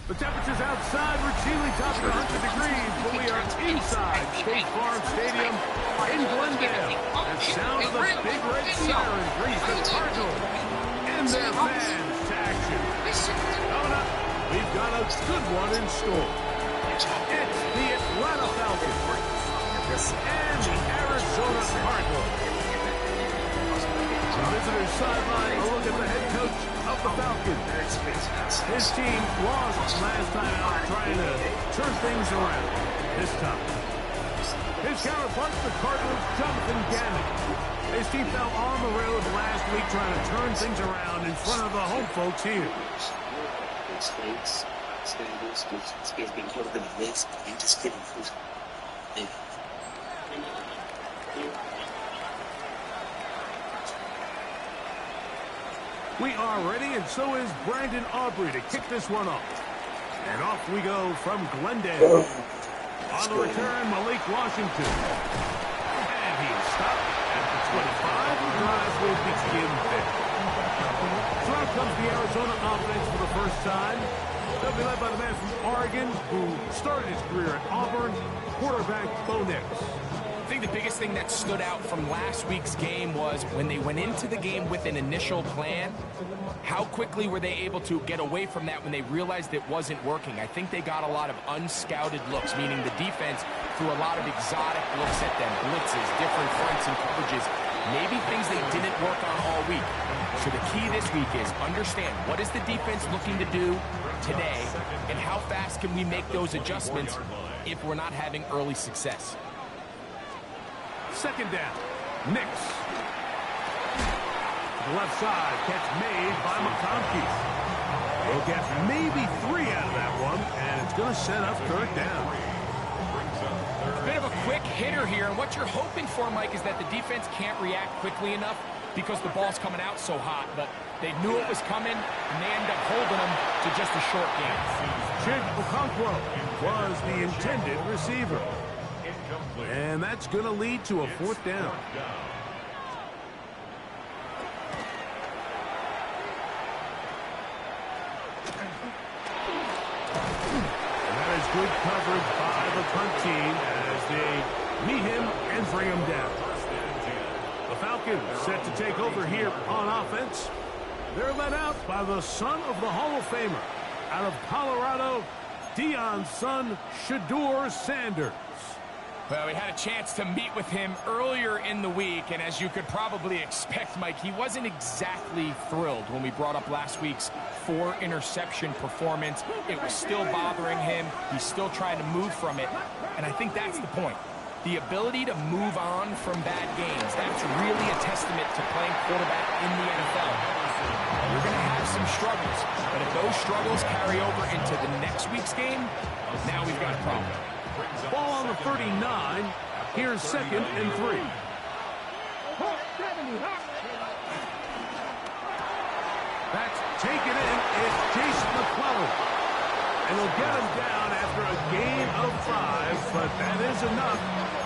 The temperatures outside were chilly, topping 100 degrees, but we are inside State Farm Stadium in Glendale. The sound of the big red siren brings the Cardinals and their fans to action. Coming up, we've got a good one in store. It's the Atlanta Falcons and the Arizona Cardinals. The visitor's sideline, a look at the head coach of the Falcons. His team lost last time out trying to turn things around this time. His counterpart, the Cardinals, Jonathan Gannon. His team fell on the road last week trying to turn things around in front of the home folks here. We are ready, and so is Brandon Aubrey to kick this one off. And off we go from Glendale. On the return, Malik Washington. And he is stopped at the 25. The drive will begin there. So out comes the Arizona offense for the first time. They'll be led by the man from Oregon who started his career at Auburn, quarterback Bo Nix. I think the biggest thing that stood out from last week's game was when they went into the game with an initial plan, how quickly were they able to get away from that when they realized it wasn't working? I think they got a lot of unscouted looks, meaning the defense threw a lot of exotic looks at them, blitzes, different fronts and coverages, maybe things they didn't work on all week. So the key this week is understand what is the defense looking to do today and how fast can we make those adjustments if we're not having early success. Second down, Nix. The left side, catch made by McConkey. He'll get maybe 3 out of that one, and it's going to set up third down. A bit of a quick hitter here, and what you're hoping for, Mike, is that the defense can't react quickly enough because the ball's coming out so hot, but they knew it was coming, and they end up holding them to just a short game. Chig Okonkwo was the intended receiver. And that's going to lead to a fourth down. And that is good coverage by the punt team as they meet him and bring him down. The Falcons set to take over here on offense. They're led out by the son of the Hall of Famer out of Colorado, Deion's son, Shedeur Sanders. Well, we had a chance to meet with him earlier in the week, and as you could probably expect, Mike, he wasn't exactly thrilled when we brought up last week's 4-interception performance. It was still bothering him. He's still trying to move from it, and I think that's the point. The ability to move on from bad games, that's really a testament to playing quarterback in the NFL. You're going to have some struggles, but if those struggles carry over into the next week's game, now we've got a problem. Ball on the 39. Here's 2nd and 3. That's taken in. It's Jason McClellan. And he'll get him down after a gain of 5, but that is enough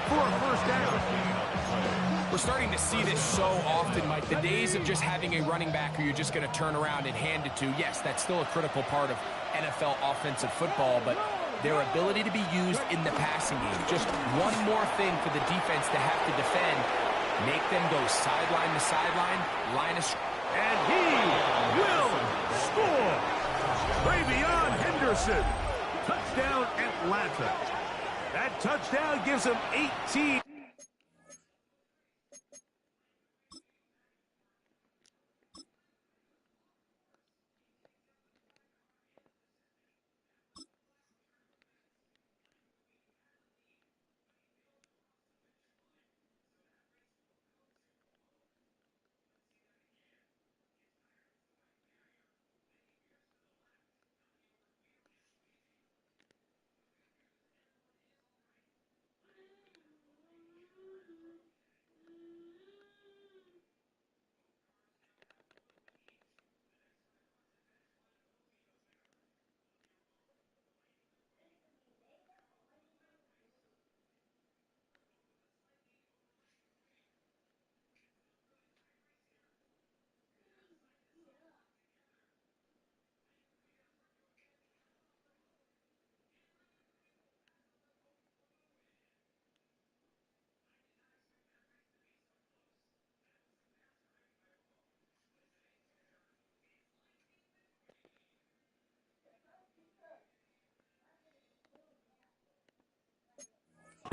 for a first down. We're starting to see this so often, Mike. The days of just having a running back who you're just going to turn around and hand it to, yes, that's still a critical part of NFL offensive football, but their ability to be used in the passing game. Just one more thing for the defense to have to defend. Make them go sideline to sideline, line of... And he will score! Travion Henderson. Touchdown, Atlanta. That touchdown gives them 18.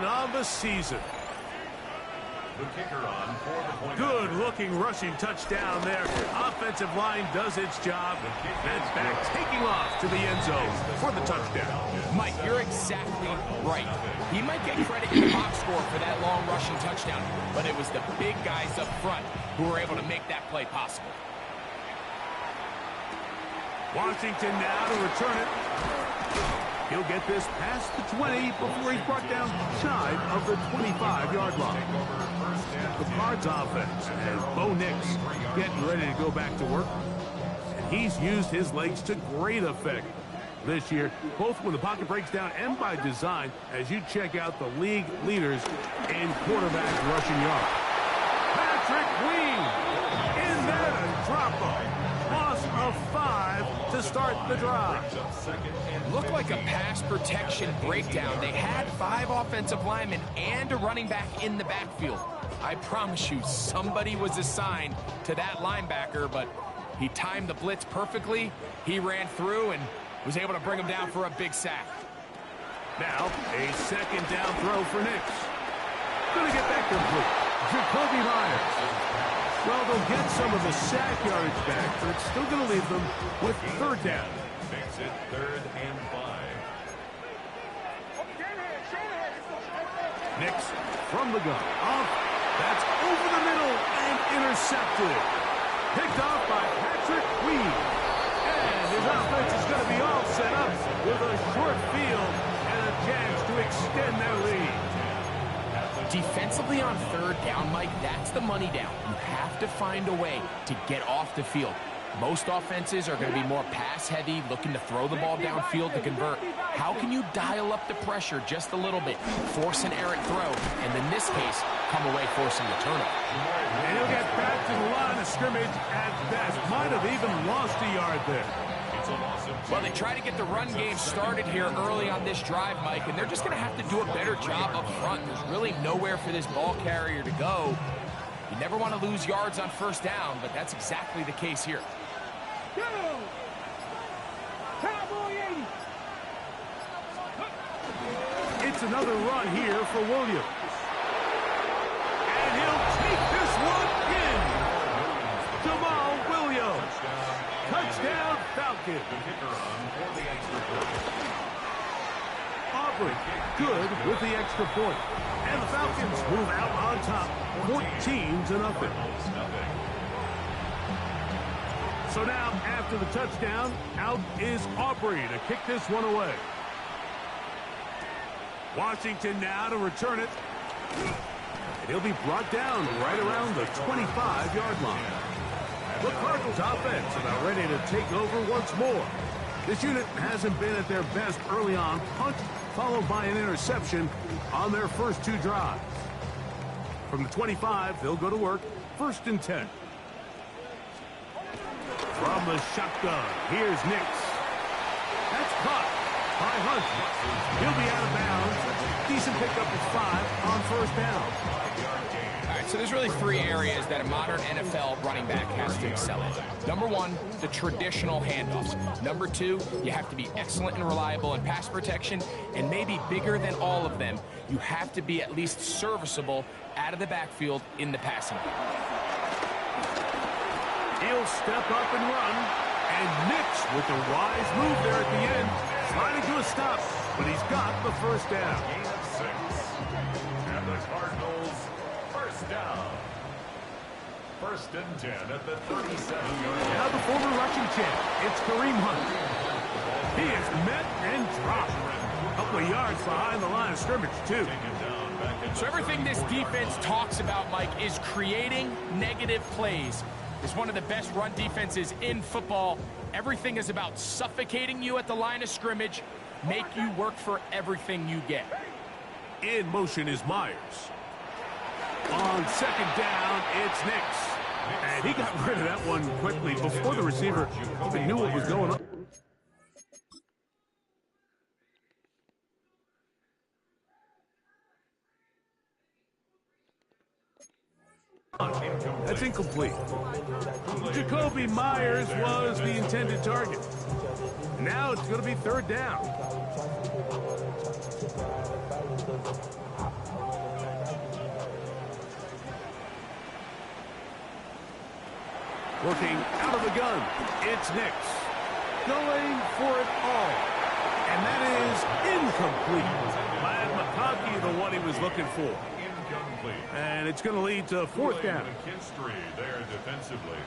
On the season. The kicker on for the point. Good-looking rushing touchdown there. Offensive line does its job. And back taking off to the end zone for the touchdown. Mike, you're exactly right. He might get credit in the box score for that long rushing touchdown, but it was the big guys up front who were able to make that play possible. Washington now to return it. He'll get this past the 20 before he's brought down shy of the 25-yard line. The Cards offense has Bo Nix getting ready to go back to work. And he's used his legs to great effect this year, both when the pocket breaks down and by design, as you check out the league leaders in quarterback rushing yards. Patrick Queen in there and drop off. Loss of 5 to start the drive. Looked like a pass protection breakdown. They had 5 offensive linemen and a running back in the backfield. I promise you, somebody was assigned to that linebacker, but he timed the blitz perfectly. He ran through and was able to bring him down for a big sack. Now, a second down throw for Nix. Gonna get that complete. Jacoby Myers. Well, they'll get some of the sack yardage back, but it's still going to leave them with third down. Makes it 3rd and 5. Nix from the gun. Off. That's over the middle and intercepted. Picked off by Patrick Queen. And his offense is going to be all set up with a short field and a chance to extend their lead. Defensively on third down, Mike, that's the money down. You have to find a way to get off the field. Most offenses are going to be more pass-heavy, looking to throw the ball downfield to convert. How can you dial up the pressure just a little bit, force an errant throw, and in this case, come away forcing the turnover? And he'll get back to the line of scrimmage at best. Might have even lost a yard there. Well, they try to get the run game started here early on this drive, Mike, and they're just going to have to do a better job up front. There's really nowhere for this ball carrier to go. You never want to lose yards on first down, but that's exactly the case here. It's another run here for Williams. And he'll take this one in. Jamal Williams. Touchdown, Falcons. Aubrey, good with the extra point. And the Falcons move out on top, 14-0. So now, after the touchdown, out is Aubrey to kick this one away. Washington now to return it. And he'll be brought down right around the 25-yard line. The Cardinals offense about ready to take over once more. This unit hasn't been at their best early on. Punt followed by an interception on their first 2 drives. From the 25, they'll go to work. 1st and 10. From the shotgun, here's Nix. That's caught by Hunt. He'll be out of bounds. Decent pickup of 5 on first down. All right, so there's really 3 areas that a modern NFL running back has to excel at. Number 1, the traditional handoffs. Number 2, you have to be excellent and reliable in pass protection. And maybe bigger than all of them, you have to be at least serviceable out of the backfield in the passing game. He'll step up and run. And Nix with the wise move there at the end. Sliding to a stop, but he's got the first down. Gain of 6. And the Cardinals, first down. 1st and 10 at the 37-yard line. Now the former rushing champ, it's Kareem Hunt. He is met and dropped. A couple of yards behind the line of scrimmage, too. So everything this defense talks about, Mike, is creating negative plays. It's one of the best run defenses in football. Everything is about suffocating you at the line of scrimmage, make you work for everything you get. In motion is Myers. On 2nd down, it's Nix. And he got rid of that one quickly before the receiver even knew what was going on. That's incomplete. Jacoby Myers was the intended target. Now it's going to be 3rd down. Looking out of the gun, it's Nix. Going for it all. And that is incomplete. Glad McConkey, the one he was looking for. Incomplete. And it's going to lead to fourth down. McKinstry there defensively.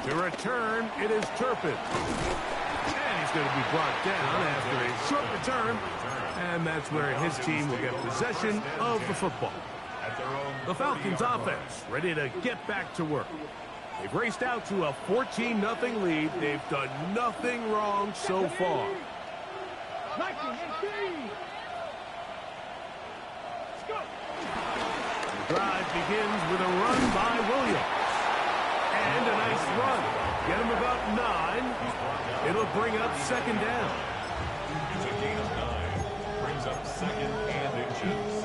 To return, it is Turpin. And he's going to be brought down after a short return. And that's where his team will get possession of the football. The Falcons offense ready to get back to work. They've raced out to a 14-0 lead. They've done nothing wrong so far. The drive begins with a run by Williams. And a nice run. Get him about 9. It'll bring up second down. It's a gain of 9. Brings up second and inches.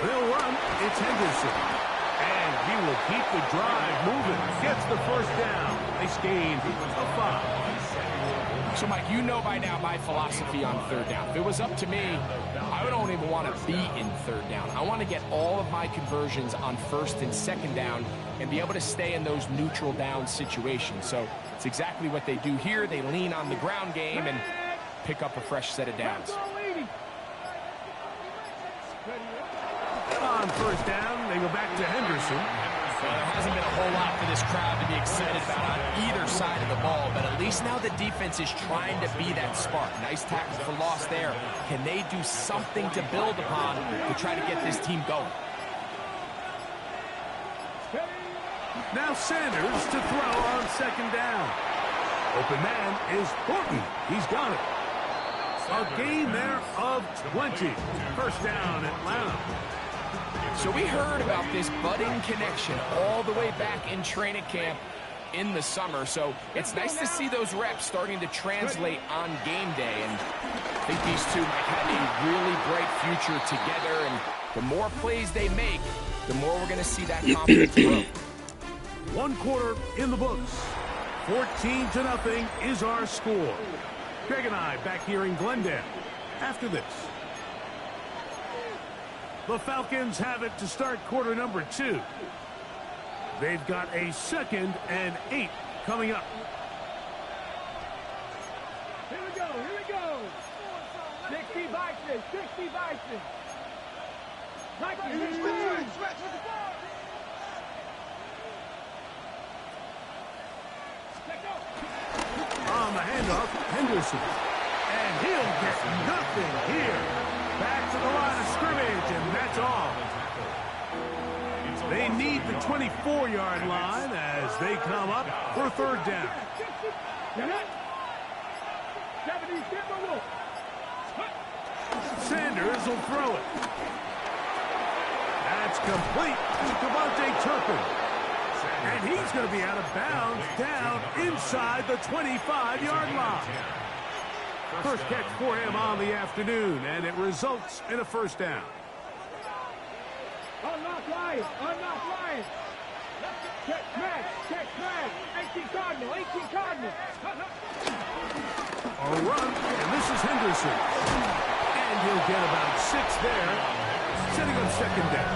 They'll run. It's Henderson. And he will keep the drive moving. Gets the first down. Nice gain of 5. So, Mike, you know by now my philosophy on third down. If it was up to me, I don't even want to be in third down. I want to get all of my conversions on first and second down and be able to stay in those neutral down situations. So it's exactly what they do here. They lean on the ground game and pick up a fresh set of downs. On first down, they go back to Henderson. Well, there hasn't been a whole lot for this crowd to be excited about on either side of the ball, but at least now the defense is trying to be that spark. Nice tackle for loss there. Can they do something to build upon to try to get this team going? Now Sanders to throw on second down. Open man is Horton. He's got it. A gain there of 20. First down, Atlanta. So we heard about this budding connection all the way back in training camp in the summer. So it's nice to see those reps starting to translate on game day. And I think these two might have a really bright future together. And the more plays they make, the more we're going to see that confidence grow. One quarter in the books. 14-0 is our score. Greg and I back here in Glendale after this. The Falcons have it to start quarter number 2. They've got a 2nd and 8 coming up. Here we go. 60 Bison, 60 Bison. On the handoff, Henderson. And he'll get nothing here. Back to the line of scrimmage, and that's all. They need the 24-yard line as they come up for third down. Sanders will throw it. That's complete to Devontae Turpin. And he's going to be out of bounds down inside the 25-yard line. First catch for him on the afternoon, and it results in a first down. Unlock Lions. Check smash. 18 Cardinal. A run, and this is Henderson. And he'll get about 6 there, setting up second down.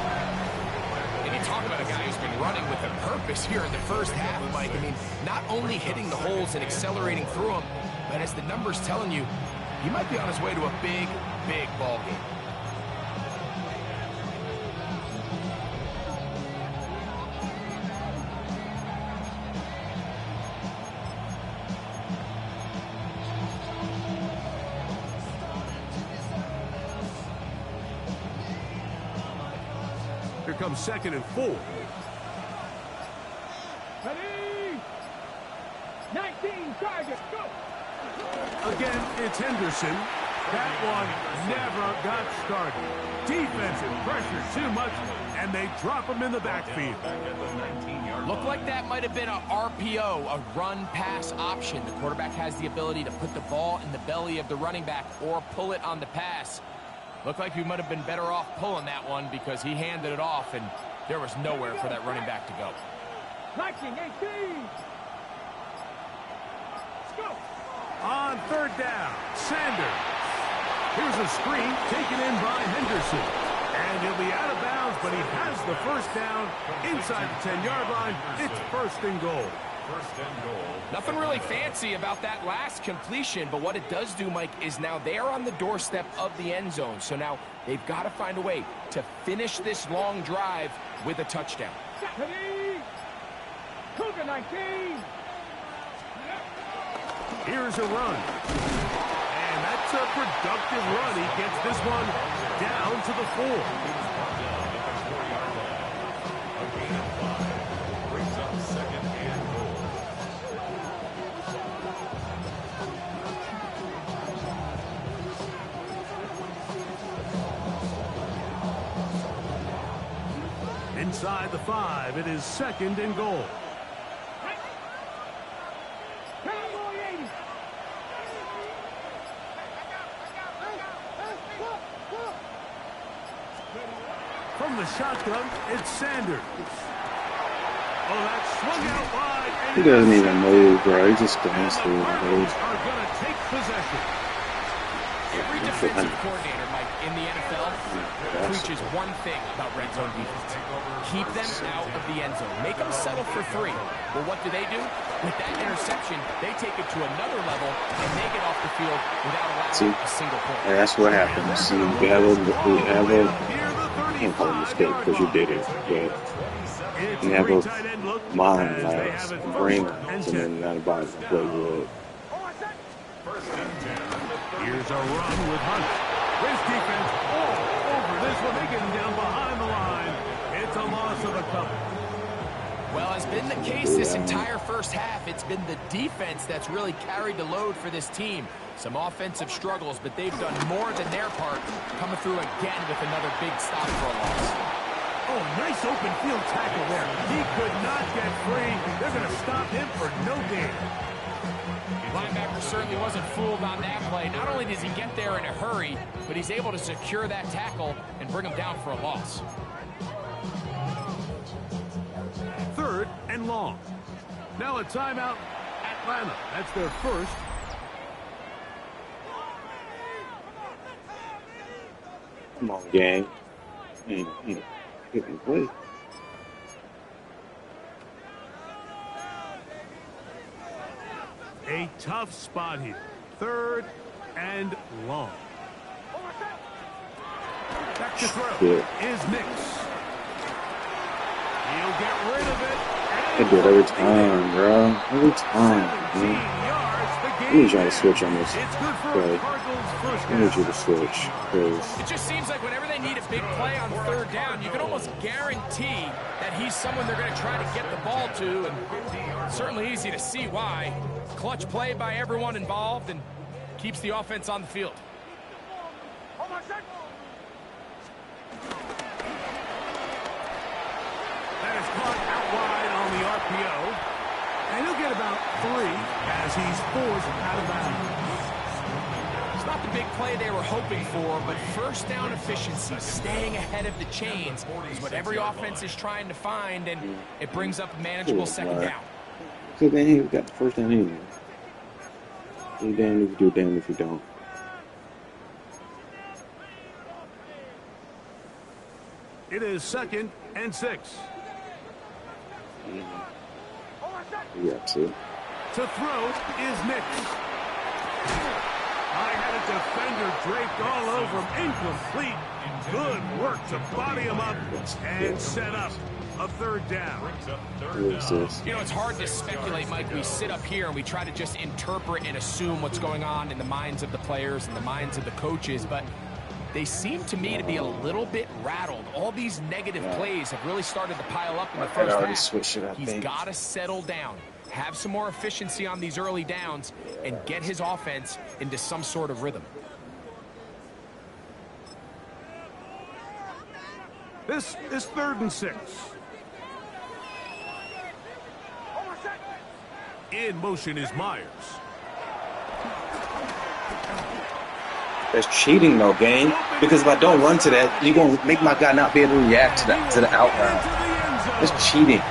And you talk about a guy who's been running with a purpose here in the first half, Mike. I mean, not only hitting the holes and accelerating through them, but as the numbers telling you, he might be on his way to a big, big ball game. Here comes 2nd and 4. Ready? 19 targets. Go. Again, it's Henderson. That one never got started. Defensive pressure too much, and they drop him in the backfield. Looked like that might have been a RPO, a run-pass option. The quarterback has the ability to put the ball in the belly of the running back or pull it on the pass. Looked like he might have been better off pulling that one because he handed it off, and there was nowhere for that running back to go. Liking 18. Let's go. On third down, Sanders. Here's a screen taken in by Henderson. And he'll be out of bounds, but he has the first down inside the 10-yard line. It's first and goal. First and goal. Nothing really fancy about that last completion, but what it does do, Mike, is now they're on the doorstep of the end zone. So now they've got to find a way to finish this long drive with a touchdown. Ready. Cougar 19. Here's a run. And that's a productive run. He gets this one down to the 4. Inside the 5, it is second and goal. Cowboy 80. From the shotgun, it's Sanders. Oh, that's swung out wide. He doesn't even move, bro. He just stands And the there. Falcons are going to take possession. Every defensive coordinator, Mike, in the NFL preaches one thing about red zone defense. Keep them out of the end zone. Make them settle for 3. Well, what do? With that interception, they take it to another level, and they get off the field without allowing a single point. And that's what happens. You have a I can't call it a mistake because you did it, but you have a mind lapse, brain lapse, and then not about to play with it. Here's a run with Hunt. This defense all over this one. They get him down behind the line. It's a loss of a couple. Well, has been the case this entire first half. It's been the defense that's really carried the load for this team. Some offensive struggles, but they've done more than their part, coming through again with another big stop for a loss. Oh, nice open field tackle there. He could not get free. They're going to stop him for no gain. Linebacker certainly wasn't fooled on that play. Not only does he get there in a hurry, but he's able to secure that tackle and bring him down for a loss. Third and long. Now a timeout, Atlanta. That's their first. Come on, gang. Hit me, play. A tough spot here. Third and long. Back to throw is Nix. He'll get rid of it. I do it every time, bro. Every time, man. I need you to switch on this play. I need you to switch, because It just seems like whenever they need a big play on third down, you can almost guarantee that he's someone they're going to try to get the ball to, and certainly easy to see why. Clutch play by everyone involved and keeps the offense on the field. That is caught out wide on the RPO. And he'll get about 3 as he's forced out of bounds. It's not the big play they were hoping for, but first down efficiency, staying ahead of the chains, is what every offense is trying to find, and it brings up a manageable second down. so then he got the first down anyway. You damned if you do, damned if you don't. It is second and 6. Yeah, to. To throw is Nix. I had a defender draped all over him. Incomplete. Good work to body him up and set up a third down. What is this? You know, it's hard to speculate, Mike. We sit up here and we try to just interpret and assume what's going on in the minds of the players and the minds of the coaches, but they seem to me to be a little bit rattled. All these negative plays have really started to pile up in the first already half. switched it, I He's think. got to settle down, have some more efficiency on these early downs, and get his offense into some sort of rhythm. This is third and 6. In motion is Myers. That's cheating, though, game. Because if I don't run to that, you're going to make my guy not be able to react to the out route. It's cheating.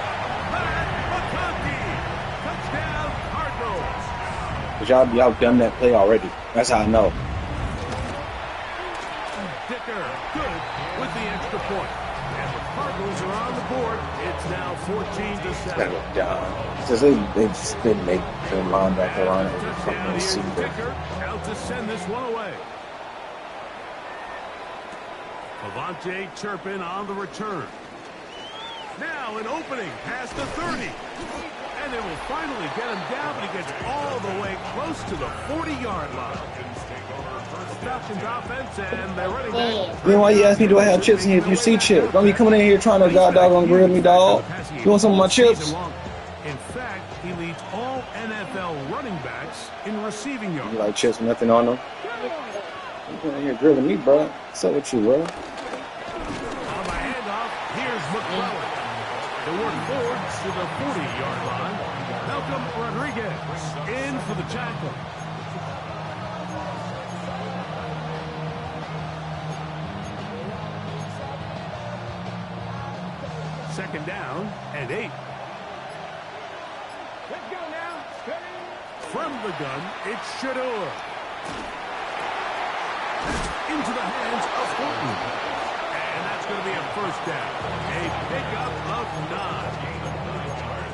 Because y'all done that play already. That's how I know. Dicker, good with the extra point. And the Cardinals are on the board. It's now 14-7. Gotta go down. Because they just didn't make the linebacker on it. Fucking receiver. Out to send this one away. Avante Turpin on the return. Now an opening past the 30. And they will finally get him down, but he gets all the way close to the 40-yard line. The Falcons offense and they're running back. Then why you ask me, do I have chips in here if you see chips? Don't be coming in here trying to doggone grill me, dog. You want some of my chips? In fact, he leads all NFL running backs in receiving yards. You like chips with nothing on them? You coming in here grilling me, bro. What's up with you, bro? On the handoff, here's McClellan. They work forward to the 40-yard line. Malcolm Rodriguez in for the tackle. Second down and 8. Let's go now. From the gun, it's Shador. Into the hands of Horton. And that's going to be a first down. A pickup of 9.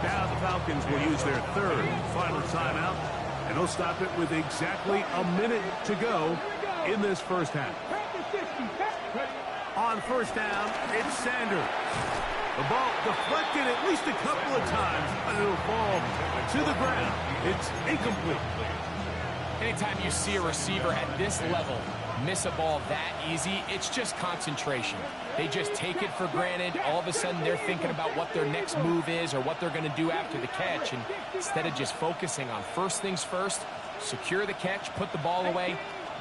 Now the Falcons will use their third final timeout. And they'll stop it with exactly a minute to go in this first half. On first down, it's Sanders. The ball deflected at least a couple of times, but it'll fall to the ground. It's incomplete. Anytime you see a receiver at this level miss a ball that easy, it's just concentration. They just take it for granted. All of a sudden, they're thinking about what their next move is or what they're going to do after the catch. And instead of just focusing on first things first, secure the catch, put the ball away,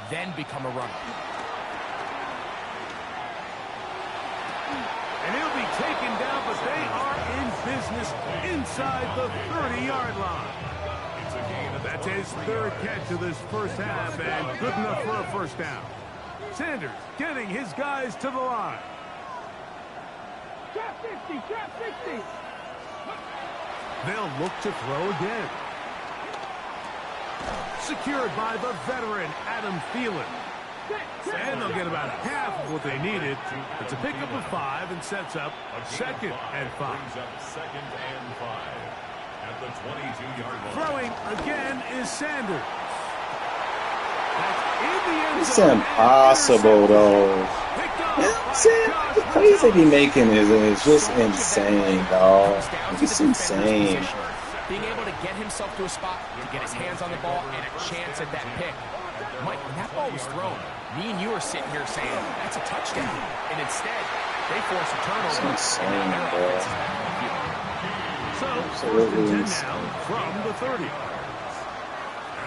then become a runner. And he'll be taken down, but they are in business inside the 30-yard line. That's his third catch of this first half, and good enough for a first down. Sanders getting his guys to the line. Trap 50, trap 60. They'll look to throw again. Secured by the veteran, Adam Thielen. And they'll get about half of what they needed. It's a pickup of 5 and sets up second and 5. Second and 5 at the 22-yard line. Throwing again is Sanders. That's in the end It's zone. impossible, though. The plays they be making is just insane, dog. It's insane. Being able to get himself to a spot, to get his hands on the ball, and a chance at that pick. Mike, when that ball was thrown, me and you are sitting here saying, that's a touchdown. And instead, they force a turnover. It's insane, bro. So, first and 10 now from the 30. And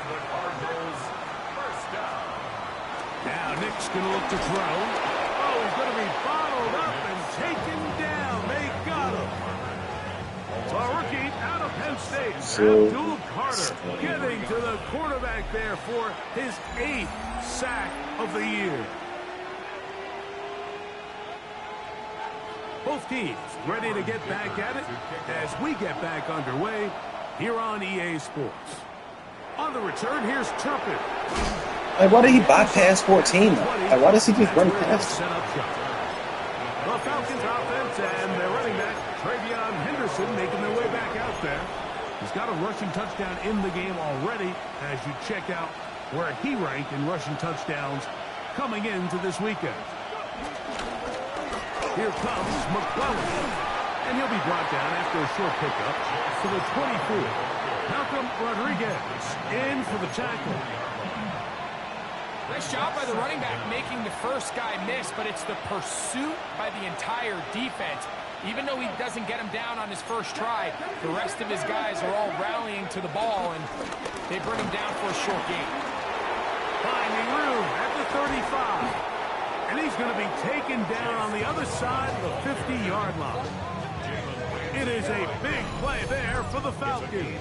the Cardinals first down. Now Nick's going to look to throw. Oh, he's going to be bottled up and taken down. They got him. So a rookie out of Penn State, Abdul Carter, getting to the quarterback there for his 8th sack of the year. Both teams ready to get back at it as we get back underway here on EA Sports. On the return, here's Turpin. Like, why did he bypass 14, though? Like, why does he just run past him? The Falcons offense and their running back, Travion Henderson, making their way back out there. He's got a rushing touchdown in the game already as you check out where he ranked in rushing touchdowns coming into this weekend. Here comes McClellan, and he'll be brought down after a short pickup to the 24. Malcolm Rodriguez in for the tackle. Nice job by the running back making the first guy miss, but it's the pursuit by the entire defense. Even though he doesn't get him down on his first try, the rest of his guys are all rallying to the ball, and they bring him down for a short gain. Finding room at the 35. And he's going to be taken down on the other side of the 50-yard line. It is a big play there for the Falcons.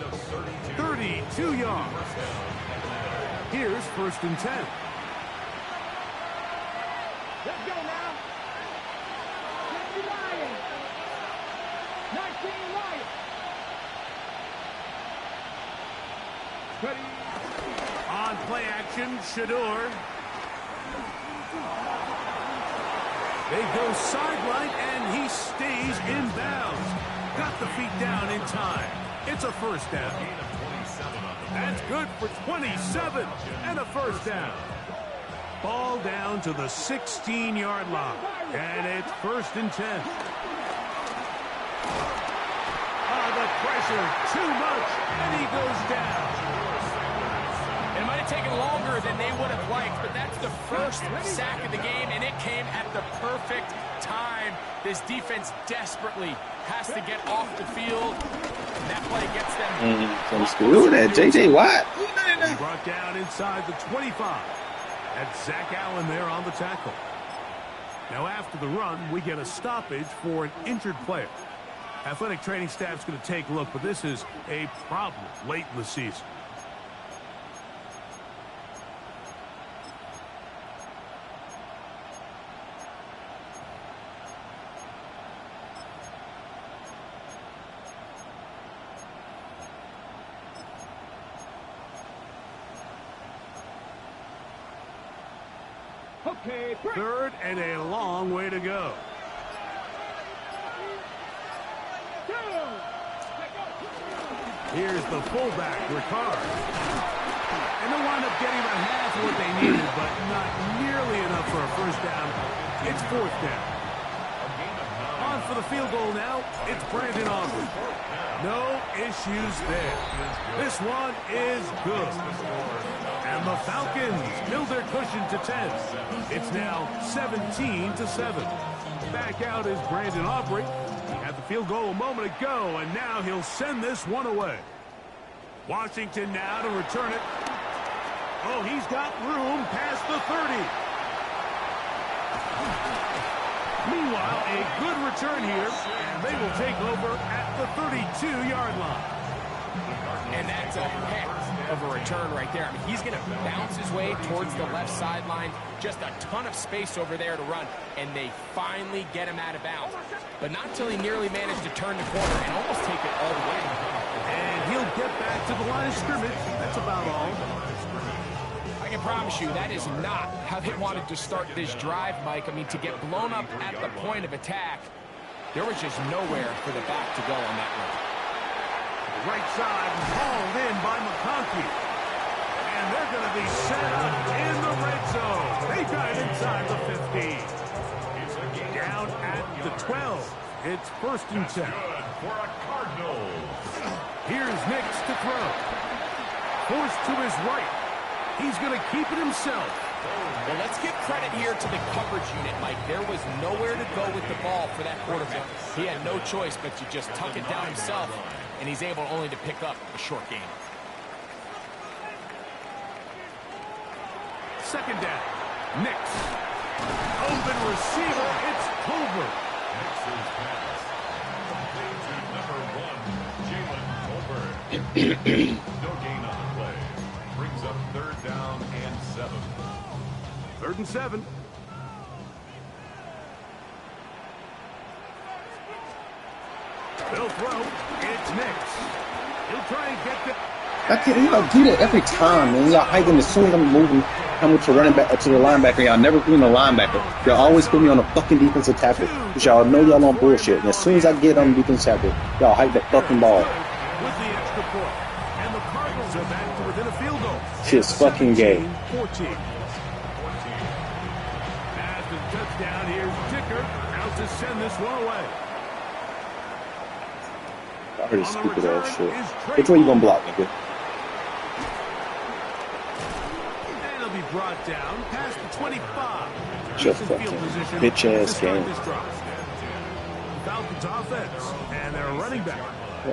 32 yards. Here's first and 10. On play action, Shador. They go sideline, and he stays in bounds. Got the feet down in time. It's a first down. That's good for 27 and a first down. Ball down to the 16-yard line, and it's 1st and 10. The pressure, too much, and he goes down. It might have taken longer than they would have liked, but that's the first sack of the game, and it came at the perfect time. This defense desperately has to get off the field. And that play gets them. Ooh, that J.J. Watt. Brought down inside the 25. That's Zach Allen there on the tackle. Now after the run, we get a stoppage for an injured player. Athletic training staff's going to take a look, but this is a problem late in the season. Okay, break. 3rd and a long way to go. Here's the fullback, Ricard. And they'll wind up getting about half of what they needed, but not nearly enough for a first down. It's 4th down. On for the field goal now, it's Brandon Aubrey. No issues there. This one is good. And the Falcons build their cushion to 10. It's now 17-7. Back out is Brandon Aubrey. He had the field goal a moment ago, and now he'll send this one away. Washington now to return it. Oh, he's got room past the 30. Meanwhile, a good return here, and they will take over at the 32-yard line. And that's a heck of a return right there. I mean, he's going to bounce his way towards the left sideline. Just a ton of space over there to run, and they finally get him out of bounds. But not until he nearly managed to turn the corner and almost take it all the way. And he'll get back to the line of scrimmage. That's about all. I can promise you that is not how they wanted to start this drive, Mike. I mean, to get blown up at the point of attack, there was just nowhere for the back to go on that one. Right side hauled in by McConkey. And they're going to be set up in the red zone. They got it inside the 15. Down at the 12. It's 1st and 10. For a Cardinals. Here's Nix to throw. Forced to his right. He's going to keep it himself. Well, let's give credit here to the coverage unit, Mike. There was nowhere to go with the ball for that quarterback. He had no choice but to just tuck it down himself, and he's able only to pick up a short gain. 2nd down. Nix. Open receiver. It's Colbert. Nix's pass. Complete to number 1, Jalen Colbert. No gain on the play. Brings up 3rd down and 7. 3rd and 7. They'll throw. It's Nix. He'll try and get the... I can't, y'all do that every time, man. Y'all hiding as soon as I'm moving, coming to running back to the linebacker. Y'all never put me on the linebacker. Y'all always put me on the fucking defensive tackle. Because y'all know y'all on bullshit. And as soon as I get on the defensive tackle, y'all hide the fucking ball. With the extra point. And the Cardinals are back to within a field goal. Shit's fucking gay. 14. After the touchdown, here's Dicker out to send this one away. I heard stupid ass shit. Which way you gonna block, nigga? And he'll be brought down past the 25. Just Decent field fucking position bitch ass to start game. this drive. Falcons offense and their running back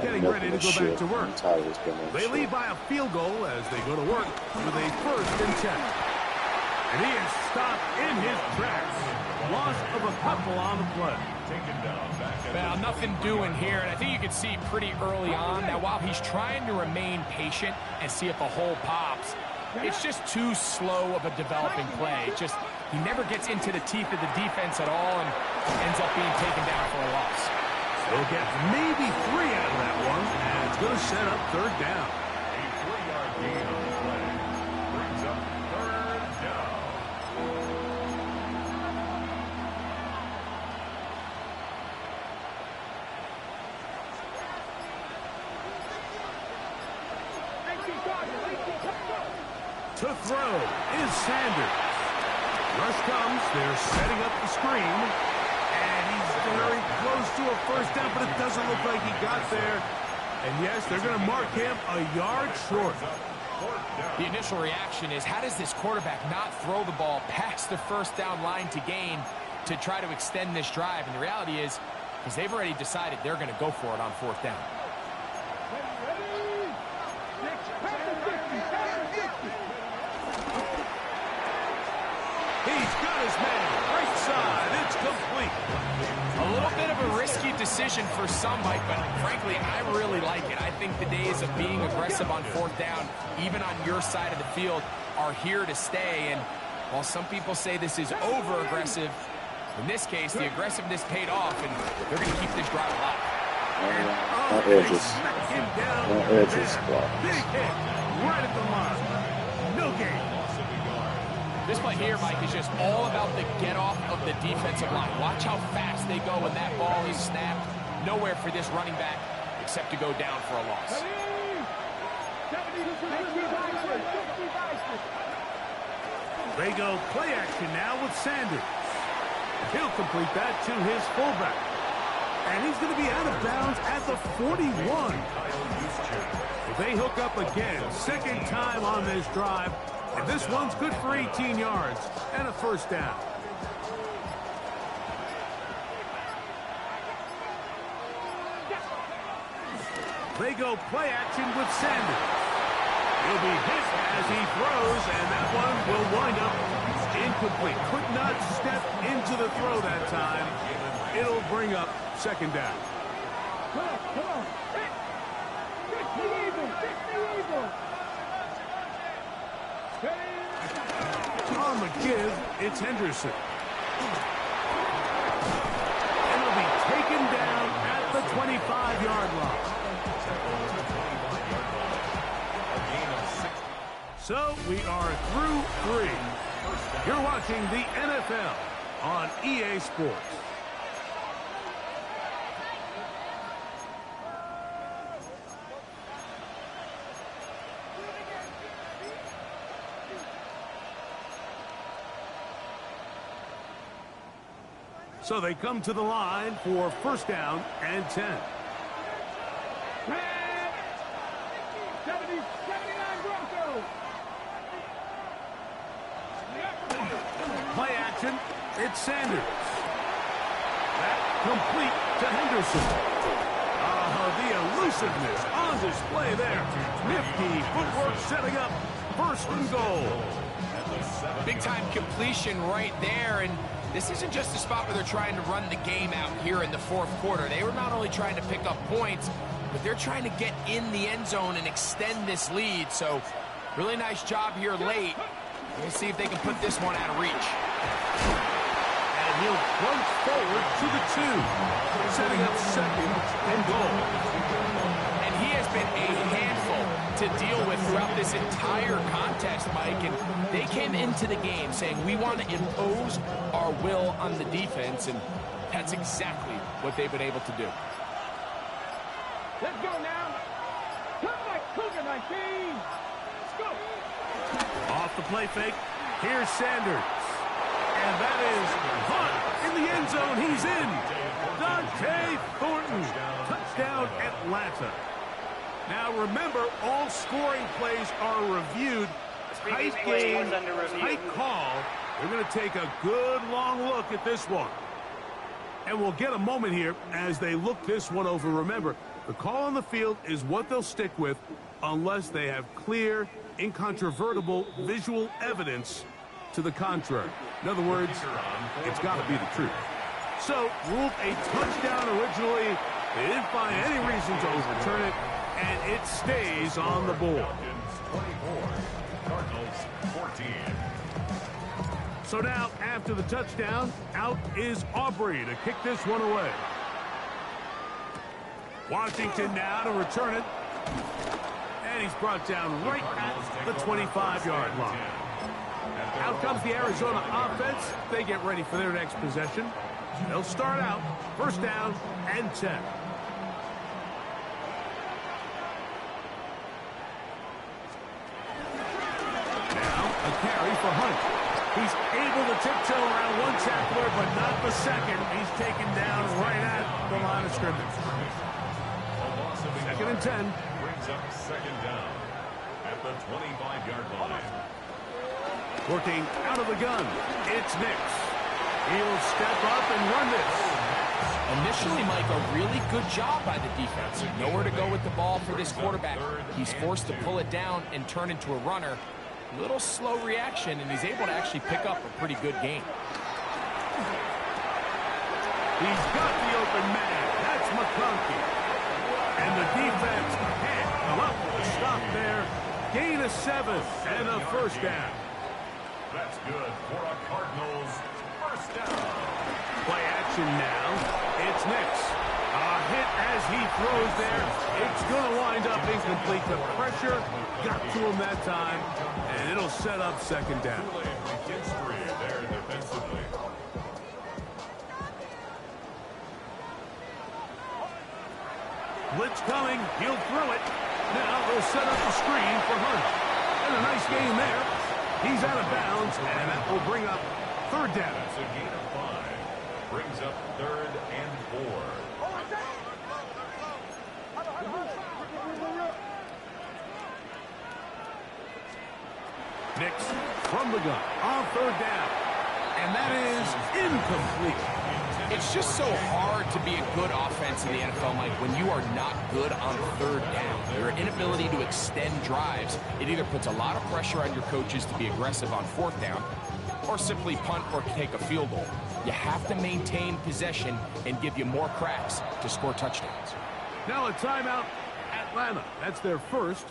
getting ready to go back to work. I'm tired of this game. They lead by a field goal as they go to work with a 1st and 10. And he is stopped in his tracks. Loss of a couple on the play. Taken down back at Well, nothing doing here, and I think you can see pretty early on that while he's trying to remain patient and see if a hole pops, it's just too slow of a developing play. Just he never gets into the teeth of the defense at all and ends up being taken down for a loss. He'll get maybe 3 out of that one, and it's going to set up 3rd down. a 3-yard gain on the play. Brings up third down. To throw is Sanders. Rush comes. They're setting up the screen. And he's very close to a first down, but it doesn't look like he got there. And yes, they're going to mark him a yard short. The initial reaction is, how does this quarterback not throw the ball past the first down line to gain to try to extend this drive? And the reality is, because they've already decided they're going to go for it on fourth down. He's got his man right side. It's complete. A little bit of a risky decision for some, Mike, but frankly, I really like it. I think the days of being aggressive on fourth down, even on your side of the field, are here to stay. And while some people say this is over-aggressive, in this case, the aggressiveness paid off, and they're going to keep this drive alive. Edges. Big hit right at the line. No gain. This play here, Mike, is just all about the get-off of the defensive line. Watch how fast they go when that ball is snapped. Nowhere for this running back except to go down for a loss. They go play action now with Sanders. He'll complete that to his fullback. And he's going to be out of bounds at the 41. They hook up again. Second time on this drive. And this one's good for 18 yards and a first down. They go play action with Sanders. He'll be hit as he throws, and that one will wind up incomplete. Could not step into the throw that time. It'll bring up second down. Come on. Fix the eagle. On the give, it's Henderson. And he'll be taken down at the 25-yard line. So we are through 3. You're watching the NFL on EA Sports. So they come to the line for first down and 10. 79 Broncos. Play action. It's Sanders. That complete to Henderson. The elusiveness on display there. Nifty footwork setting up first and goal. Big-time completion right there, and this isn't just a spot where they're trying to run the game out here in the fourth quarter. They were not only trying to pick up points, but they're trying to get in the end zone and extend this lead. So, really nice job here late. We'll see if they can put this one out of reach. And he'll plunge forward to the 2, setting up second and goal. And he has been a handful to deal with throughout this entire contest, Mike. And they came into the game saying, we want to impose our will on the defense, and that's exactly what they've been able to do. Let's go now. Come like Cougar 19. Let's go. Off the play fake, here's Sanders. And that is Hunt in the end zone. He's in. Dante Thornton. Touchdown, Atlanta. Now remember, all scoring plays are reviewed. Tight game, tight call. They're going to take a good long look at this one. And we'll get a moment here as they look this one over. Remember, the call on the field is what they'll stick with unless they have clear, incontrovertible visual evidence to the contrary. In other words, it's got to be the truth. So, ruled a touchdown originally. They didn't find any reason to overturn it, and it stays on the board. 24, Cardinals 14. So now, after the touchdown, out is Aubrey to kick this one away. Washington now to return it. And he's brought down right at the 25-yard line. Out comes the Arizona offense. They get ready for their next possession. They'll start out first down and 10. Now a carry for Hunt. He's able to tiptoe around one tackler, but not the second. He's taken down right at the line of scrimmage. Second and 10. Brings up second down at the 25-yard line. Working out of the gun, it's Nix. He'll step up and run this. Initially, Mike, a really good job by the defense. Nowhere to go with the ball for this quarterback. He's forced to pull it down and turn into a runner. Little slow reaction, and he's able to actually pick up a pretty good gain. He's got the open man. That's McConkey. And the defense can't come up with a stop there. Gain of 7 and a first down. That's good for a Cardinals first down. Play action now. It's Nix. A hit as he throws there. It's going to wind up incomplete. The pressure got to him that time, and it'll set up second down. History there defensively. Blitz coming. He'll throw it. Now they'll set up the screen for Hunt. And a nice gain there. He's out of bounds, and that will bring up third down. That's a gain of 5. Brings up third and 4. Nix from the gun on third down. And that is incomplete. It's just so hard to be a good offense in the NFL, Mike, when you are not good on third down. Your inability to extend drives, it either puts a lot of pressure on your coaches to be aggressive on fourth down or simply punt or take a field goal. You have to maintain possession and give you more cracks to score touchdowns. Now a timeout, Atlanta. That's their first.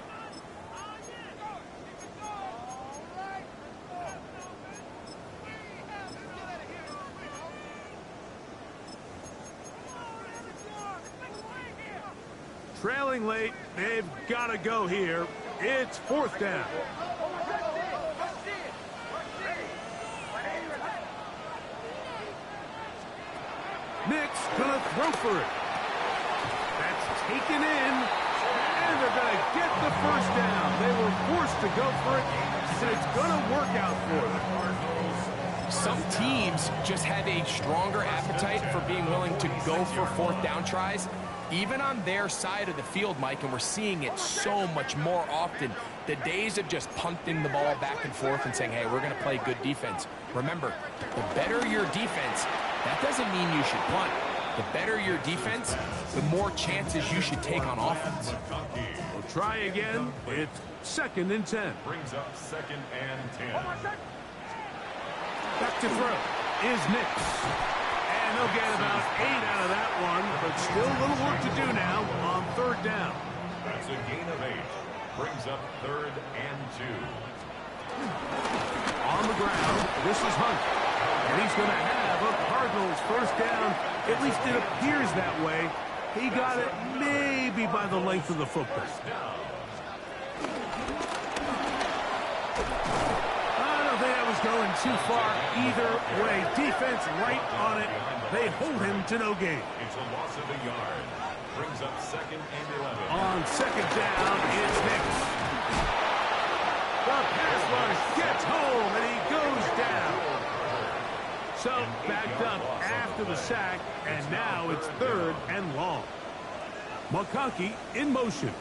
Trailing late, they've got to go here. It's fourth down. Nix gonna throw for it. That's taken in, and they're gonna get the first down. They were forced to go for it, and it's gonna work out for them. Some teams just have a stronger appetite for being willing to go for fourth down tries, even on their side of the field, Mike, and we're seeing it so much more often. The days of just punting the ball back and forth and saying, hey, we're going to play good defense. Remember, the better your defense, that doesn't mean you should punt. The better your defense, the more chances you should take on offense. We'll try again. It's second and 10. Brings up second and 10. Back to throw is Nix. And they'll get about 8 out of that one, but still a little work to do now on third down. That's a gain of 8. Brings up third and 2. On the ground, this is Hunt. And he's going to have a Cardinals first down. At least it appears that way. He got it maybe by the length of the football. Going too far either way. Defense right on it. They hold him to no gain. It's a loss of a yard. Brings up second and 11. On second down, it's Nix. The pass rush gets home, and he goes down. So backed up after the sack, and now it's third and long. McConkey in motion.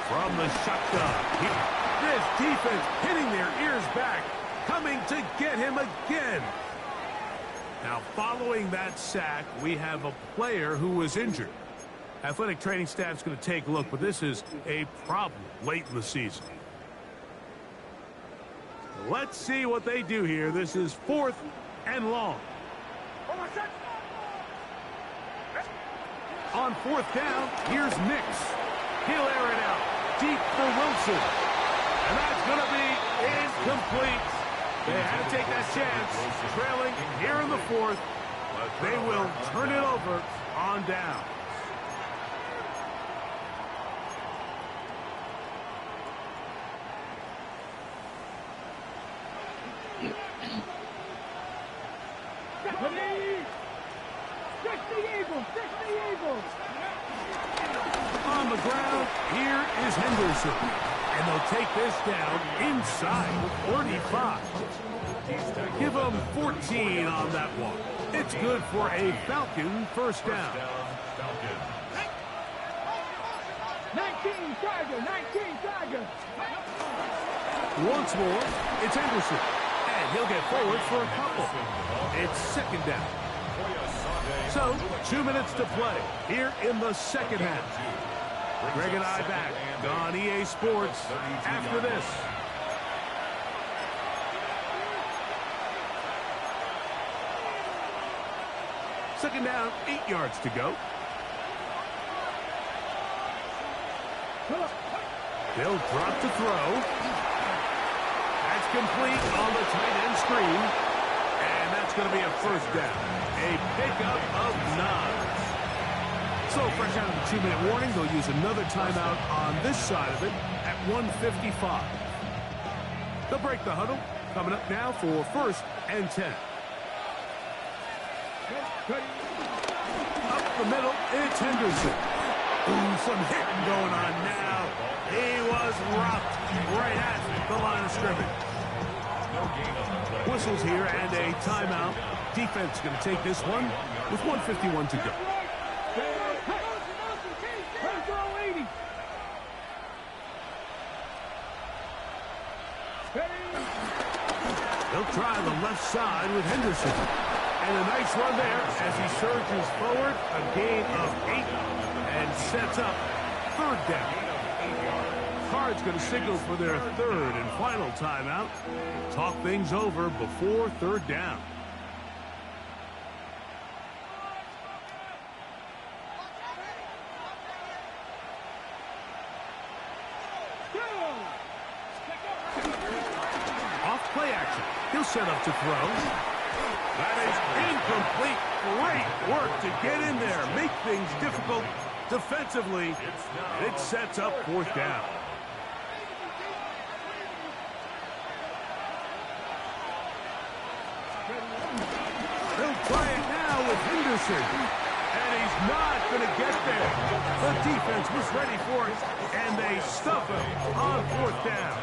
From the shotgun. This defense hitting their ears back, coming to get him again. Now, following that sack, we have a player who was injured. Athletic training staff's going to take a look, but this is a problem late in the season. Let's see what they do here. This is fourth and long. On fourth down, here's Nix. He'll air it out deep for Wilson. And that's going to be incomplete. They had to take that chance. Trailing here in the fourth. They will turn it over on down. On the ground, here is Henderson. And they'll take this down inside 35. Give them 14 on that one. It's good for a Falcon first down. 19 Tiger. Once more, it's Henderson. And he'll get forward for a couple. It's second down. So, 2 minutes to play here in the second half. Greg and I back on EA Sports after this. Second down, 8 yards to go. They'll drop to throw. That's complete on the tight end screen. And that's going to be a first down. A pickup of 9. So fresh out of the 2-minute warning, they'll use another timeout on this side of it at 1:55. They'll break the huddle. Coming up now for first and 10. Up the middle, it's Henderson. Ooh, some hitting going on now. He was rocked right at the line of scrimmage. Whistles here and a timeout. Defense going to take this one with 1:51 to go. They'll try the left side with Henderson. And a nice run there as he surges forward. A gain of 8 and sets up third down. Cards going to signal for their third and final timeout. Talk things over before third down. Off play action. He'll set up to throw. That is incomplete. Great work to get in there. Make things difficult defensively. It sets up fourth down. They'll try it now with Henderson. And he's not going to get there. The defense was ready for it, and they stuff him on fourth down.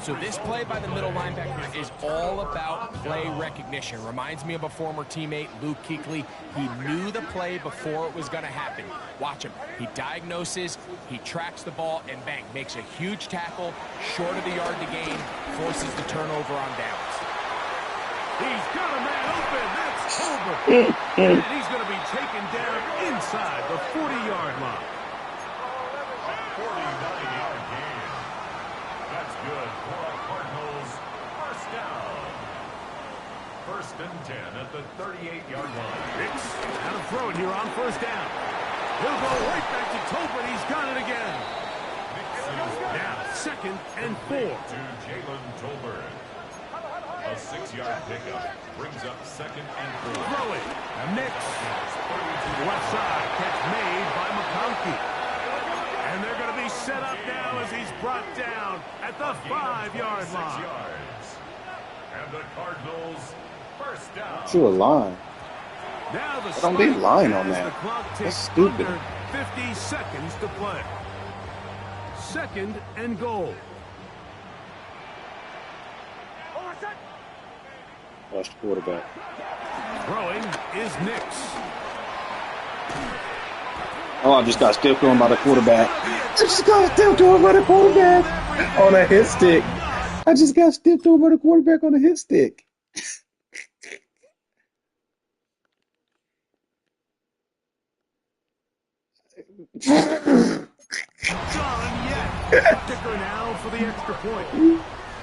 So this play by the middle linebacker is all about play recognition. Reminds me of a former teammate, Luke Kuechly. He knew the play before it was going to happen. Watch him. He diagnoses, he tracks the ball, and bang, makes a huge tackle, short of the yard to gain, forces the turnover on downs. He's got a man open. That's over. And he's going to be taken down inside the 40-yard line. 49-yard gain. That's good for the Cardinals. First down. First and 10 at the 38-yard line. Hicks out of throwing here on first down. He'll go right back to Tolbert. He's got it again. Now second and 4. To Jalen Tolbert. A 6-yard pickup brings up second and 4. Throwing. Mix. Left side. Catch made by McConkey. And they're going to be set up now as he's brought down at the 5-yard line. And the Cardinals first down. Drew a line. Now the Don't be lying on as that. the clock That's ticks stupid. under 50 seconds to play. Second and goal. Watch the quarterback. Throwing is Nix. Oh, I just got stepped on by the quarterback. I just got stepped on by the quarterback on a hit stick. I just got stepped on by the quarterback on a hit stick. Done yet. Kicker now for the extra point.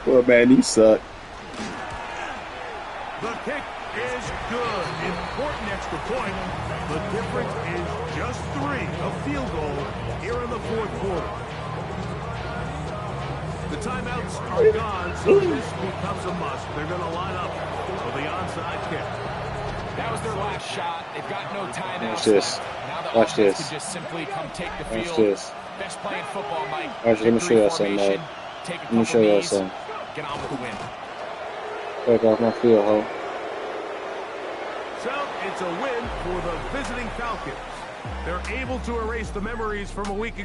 Well, man, you suck. The kick is good. Important extra point. The difference is just 3. A field goal here in the fourth quarter. The timeouts are gone, so this becomes a must. They're going to line up for the onside kick. That was their last shot. They've got no timeouts. Watch this. Now the Watch offense this. can just simply come take the Watch field. this. Best play in football, Mike. Watch, let me show y'all something, Formation, Mike. take a Let me couple show y'all knees, something. get on with the win. Back off my field, ho. So it's a win for the visiting Falcons. They're able to erase the memories from a week ago.